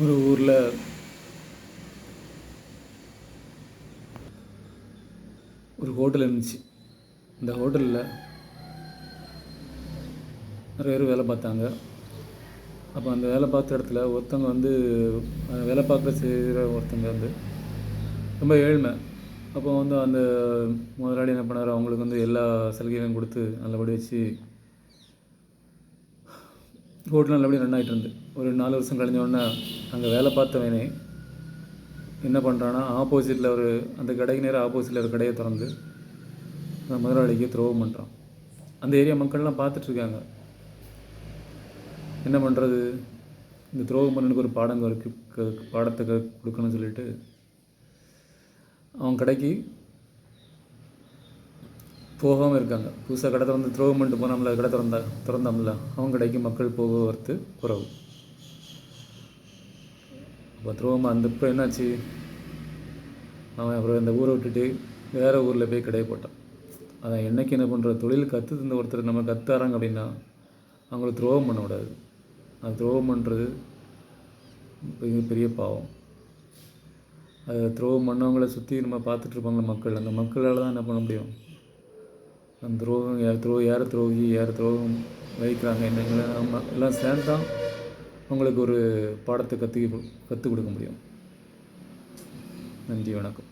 ஒரு ஊரில் ஒரு ஹோட்டல் இருந்துச்சு. இந்த ஹோட்டலில் நிறைய பேர் வேலை பார்த்தாங்க. அப்போ அந்த வேலை பார்த்த இடத்துல ஒருத்தவங்க வேலை செய்கிற ஒருத்தங்க ரொம்ப ஏழ்மை. அப்போ அந்த முதலாளி என்ன பண்ணார், அவங்களுக்கு எல்லா சலுகைகளும் கொடுத்து நல்லபடி வச்சு ஹோட்டல் நல்லபடியாக ரன் ஆகிட்டு இருந்து ஒரு 4 வருஷம் கழிஞ்சோடனே அங்கே வேலை பார்த்தவனே என்ன பண்ணுறான்னா, ஆப்போசிட்டில் அந்த கடைக்கு நேரம் ஆப்போசிட்டில் ஒரு கடையை திறந்து அந்த முதலாளிக்கு துரோகம் பண்ணுறான். அந்த ஏரியா மக்கள்லாம் பார்த்துட்ருக்காங்க. என்ன பண்ணுறது, இந்த துரோகம் பண்ணனுக்கு ஒரு பாடத்தை கொடுக்கணும்னு சொல்லிட்டு அவன் கடைக்கு போகாமல் இருக்காங்க. புதுசாக கடை திறந்து துரோகம் பண்ணிட்டு போனோம்ல, கடை திறந்தோம்ல, அவங்க கடைக்கு மக்கள் போக்குவரத்து குறவு. அப்போ துரோகம் இப்போ என்னாச்சு, அவன் அப்புறம் இந்த ஊரை விட்டுட்டு வேறு ஊரில் போய் கடையை போட்டான். அதான் என்றைக்கு என்ன பண்ணுற, தொழில் கற்று தந்த ஒருத்தர் நம்ம கற்றுறாங்க அப்படின்னா அவங்கள துரோகம் பண்ணக்கூடாது. அது துரோகம் பண்ணுறது பெரிய பாவம். அது துரோகம் பண்ணவங்கள சுற்றி நம்ம பார்த்துட்ருப்பாங்கள மக்கள், அந்த மக்களால் தான் என்ன பண்ண முடியும். அந்த துரோகம் யார் துரோகி யார் துரோகம் வகிக்கிறாங்க என்னங்களை நம்ம எல்லாம் சேர்ந்து தான் அவங்களுக்கு ஒரு பாடத்தை கற்றுக் கொடுக்க முடியும். நன்றி, வணக்கம்.